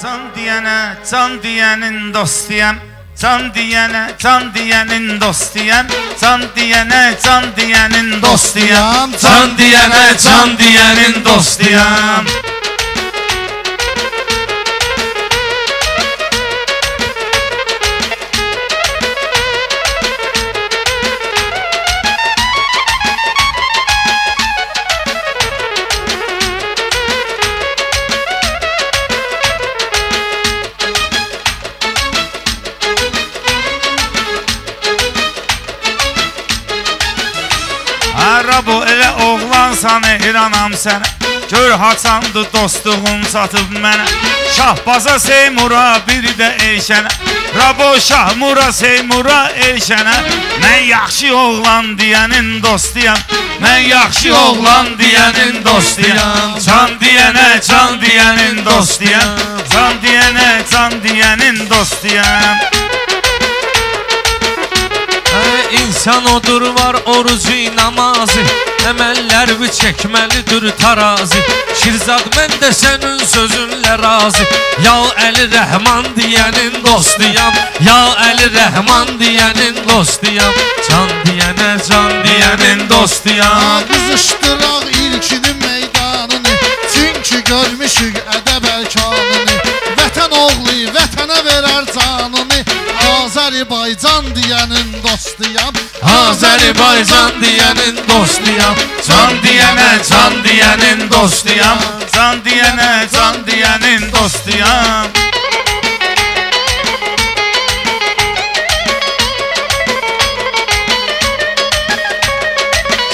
can diyenin dostuyam. Can diyene, can diyenin dostuyam. Can diyene, can diyenin dostuyam. Can diyene, can diyenin dostuyam. Rabo elə oğlansan heyranam sənə. Gör haçandı dostluğun satıb mənə. Şahbaza Seymura bir də Eyşənə. Rabo Şahmura Seymura Eyşənə. Mən yaxşı oğlan deyənin dostuyam. Mən yaxşı oğlan deyənin dostuyam. Can deyənə can deyənin dostuyam. Can deyənə can deyənin dostuyam. İnsan odur var orucu namazı. Əməllər çəkməlidir tarazi. Şirzad mən də sənin sözünlə razı. Ya Əli Rəhman deyənin dostuyam. Ya Əli Rəhman deyənin dostuyam. Can deyənə can deyənin dostuyam. Qızışdıraq ilkinin meydanını. Çünki görmüşük ədəb ərkanını. Vətən oğlu vətənə verər canını. Azərbaycan deyənin dostuyam. Azərbaycan deyənin dostuyam. Can deyənə can deyənin dostuyam. Can deyənə can deyənin dostuyam.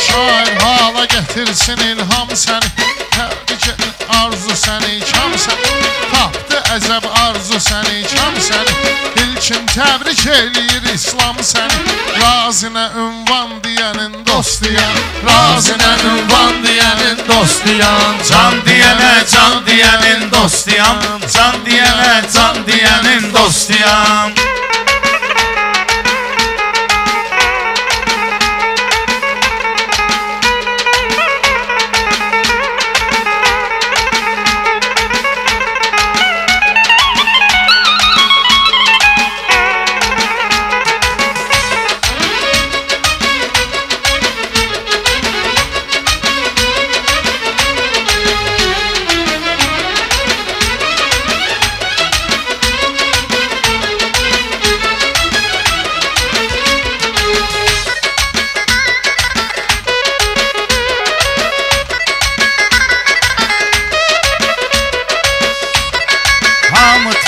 Şair hala getirsin ilham səni. Təbrik arzu səni kam səni. Tapdı əzəb arzu səni kam səni. İlkin təbrik eləyir İslam səni. Razınə ünvan deyənin dostuyam. Razınə ünvan deyənin dostuyam. Can deyənə can deyənin dostuyam. Can deyənə can deyənin dostuyam.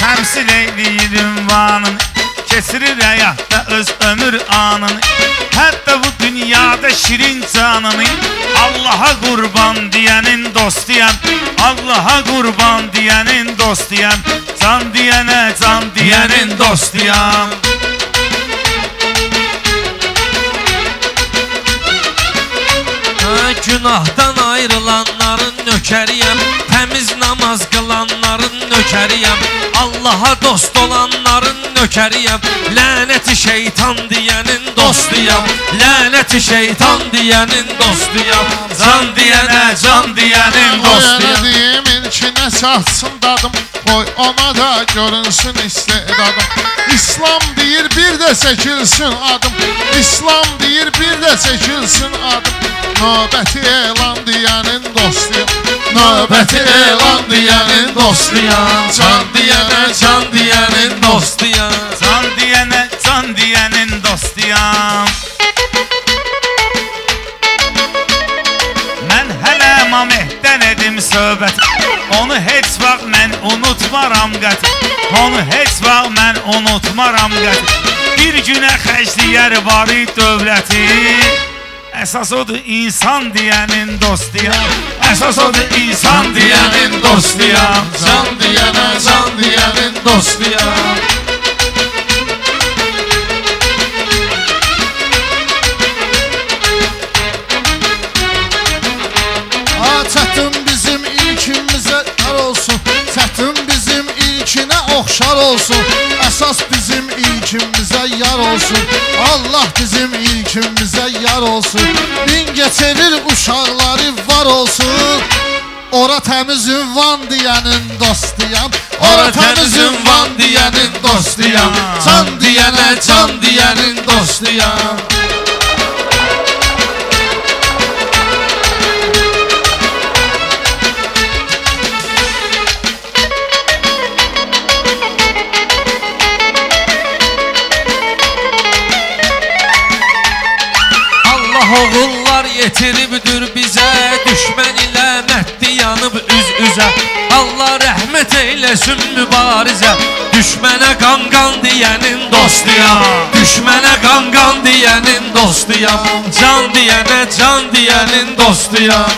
Təmsil eyləyir ünvanını. Kesirir həyatda öz ömür anını. Hətta bu dünyada şirin canını. Allaha qurban deyənin dostuyam. Allaha qurban deyənin dostuyam. Can deyənə can deyənin dostuyam. Günahdan ayrılanların nökəriyəm. Təmiz namaz qılanların nökəriyəm. Allaha dost olanların nökəriyəm. Lənəti şeytan deyənin dostuyam. Lənəti şeytan deyənin dostuyam. Can deyənə can deyənin dostuyam. Öyrədiyim ilkinə çatsın dadım. Qoy ona da görünsün istedadım. İslam deyir bir də çəkilsin adım. İslam deyir bir də çəkilsin adım. Növbəti elan deyənin dostuyam. Növbəti elan deyənin dostuyam. Can deyənə can deyənin dostuyam. Can deyənə can deyənin dostuyam. Mən hələ Mamehdən edim söhbət. Onu heç vaxt mən unutmaram qət. Onu heç vaxt mən unutmaram qət. Bir günə xərcləyər varı dövləti. Əsas odur insan deyənin dostuyam. Əsas odur insan deyənin dostuyam. Can deyənə can deyənin dostuyam. Çətin bizim ilkimizə yar olsun. Çətin bizim ilkinə oxşar olsun. Əsas bizim ilkimizə yar olsun. Allah bizim ilkimizə yar olsun. Mingəçevir uşaqları var olsun. Ora təmiz ünvan deyənin dostuyam. Ora Vətənizin van deyənin dostuyam, can deyənə can deyənin dostuyam. Oğullar yetiribdir bizə, düşmən ilə məhdi yanıb üz-üzə. Allah rəhmət eyləsin mübarizə, düşmənə qan-qan deyənin dostuyam, düşmənə qan-qan deyənin dostuyam, can deyənə can deyənin dostuyam.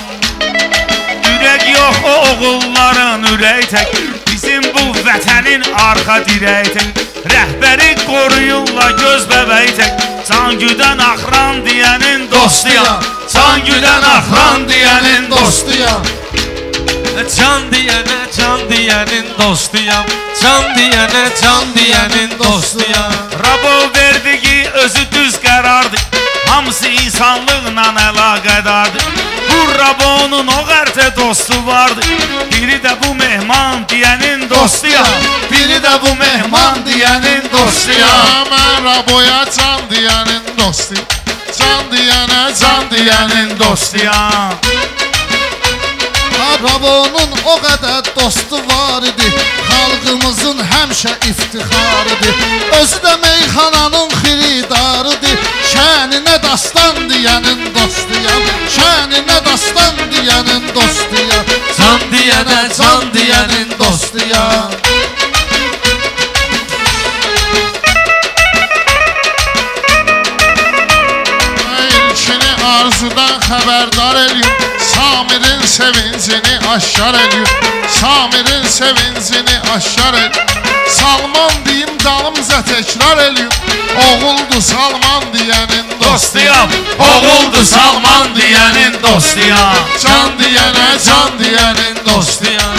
Ürək yox o oğulların ürək tək, bizim bu vətənin arxa dirək tək. Rəhbəri qoruyurlar göz bəbəy tək, can güdən axran deyənin dostuyam, can güdən axran deyənin dostuyam. Can deyənə can deyənin dostuyam, can deyənə can deyənin dostuyam. Rabo verdiyi özü düz qərardır, hamısı insanlıqla əlaqədardır. Bu Rabonun o qərtə dostu vardır, biri də bu mehman deyənin dostuyam, biri də bu mehman deyənin dostuyam. Mən Raboya can deyənin dostuyam, can deyənə can deyənin dostuyam. Rabonun o qədər dostu var idi, xalqımızın həmişə iftixarıdır. Özü də meyxananın xiridarıdır, şəninə dastan deyənin dostuyam, şəninə dastan deyənin dostuyam, Can deyənə can deyənin dostuyam. İlkini arzudan xəbərdar eləyim, Samirin sevincini aşkar eləyim, Samirin sevincini aşkar eləyim. Salman deyim dalımıza təkrar eləyim, oğuldu Salman deyənin Dostuyam, oğuldu Salman deyənin dostuyam, can deyənə can deyənin dostuyam.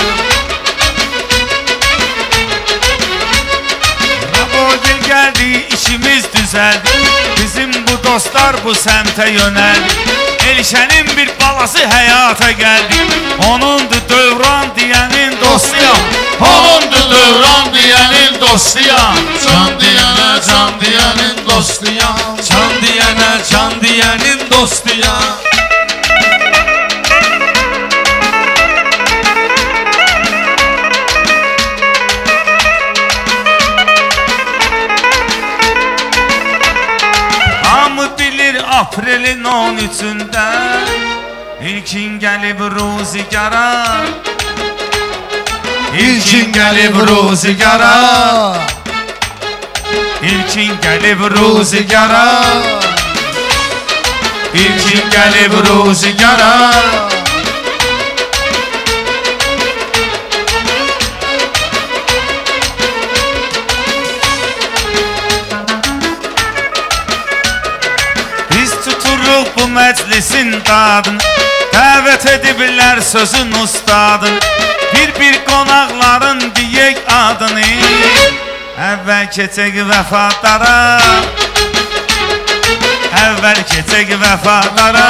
Rabogil gəldi, işimiz düzəldi, bizim bu dostlar bu səmtə yönəldi. Elşənin bir balası həyata gəldi, onundur Dövran deyənin dostuyam, onundur Dövran deyənin dostuyam. can deyənə can deyənin Dostuyam, can deyənə can deyənin dostuyam. Hamı bilir aprelin 13-də İlkin gəlib ruzigara, İlkin gəlib ruzigara, İlkin gəlib ruzigara, İlkin gəlib ruzigara. Biz tuturuq bu məclisin dadını, dəvət ediblər sözün ustadını. Bir qonaqların deyək adını, əvvəl keçək vəfadara, əvvəl keçək vəfadara.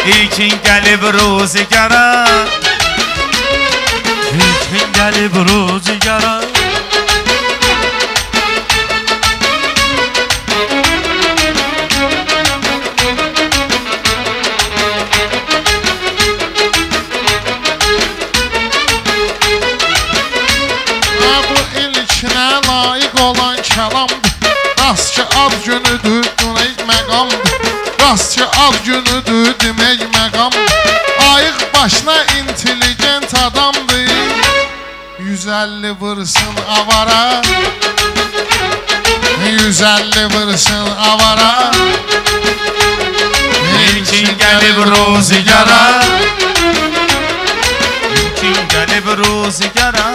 İlkin gəlib ruzigara, İlkin gəlib ruzigara. Rast ki ad günüdür demək məqamdır, rast ki ad günüdür demək məqamdır. Ayıq başına intelligent adamdır, 150 vırsın avara, 150 vırsın avara. İlkin gəlib ruzigara, İlkin gəlib ruzigara.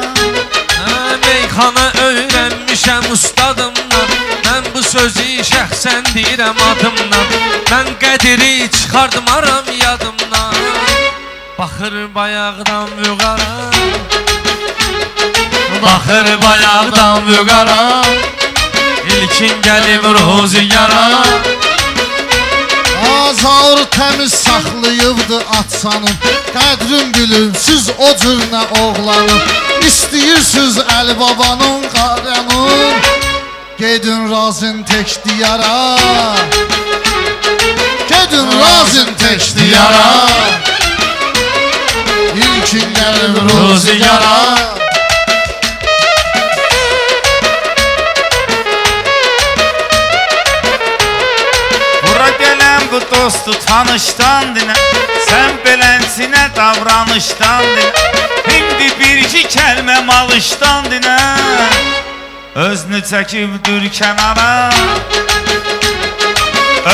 Meyxana öyrənmişəm ustadımdan, mən bu sözü şəxsən deyirəm adımdan. Mən qədiri çıxardmaram yadımdan, baxır bayaqdan vüqara, baxır bayaqdan vüqara. İlkin gəlib ruzigara, Azar təmiz saxlayıbdı atsanım, qədrim bilimsiz o cür nə oğlanım. İstəyirsiniz Əli babanın qaranın, gedin razın tək diyara, gedin razın tək diyara, İlkin gəlib ruzigara. Bura gələn bu dostu tanışdan dinə, sən belənsinə davranışdan dinə, indi bir-iki kəlmə malışdan dinə, özünü çəkibdir kənara,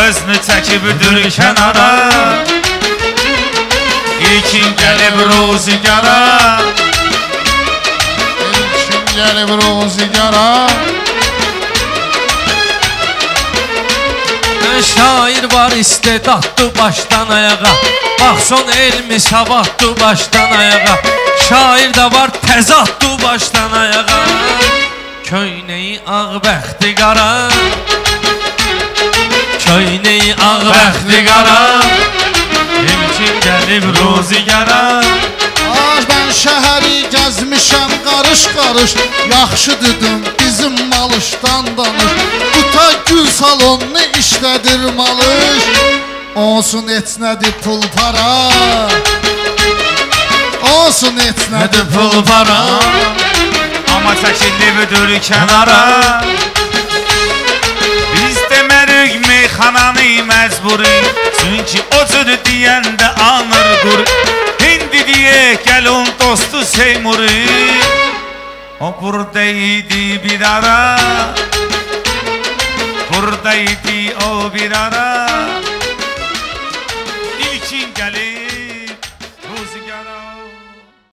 özünü çəkibdir kənara, İlkin gəlib ruzigara, İlkin gəlib ruzigara. Şair var istedadlı başdan ayağa, baxson elmi savadlı başdan ayağa, şair də var təzadlı başdan ayağa, köynəyi ağ bəxti qara, köynəyi ağ bəxti qara, İlkin gəlib ruzigara. Ben şəhəri gəzmişəm qarış-qarış, yaxşı dedim bizim malışdan danış, quta gül salonunu işlədir malış, olsun etnədir pul para, olsun etnədir pul para. Amma çəkilibdir kənara, biz demərik meyxananı məcburi, çünki o cür deyəndə anır quru. İndi diye gəlin dostu Seymuri, o buradaydı bir ara, buradaydı o bir ara.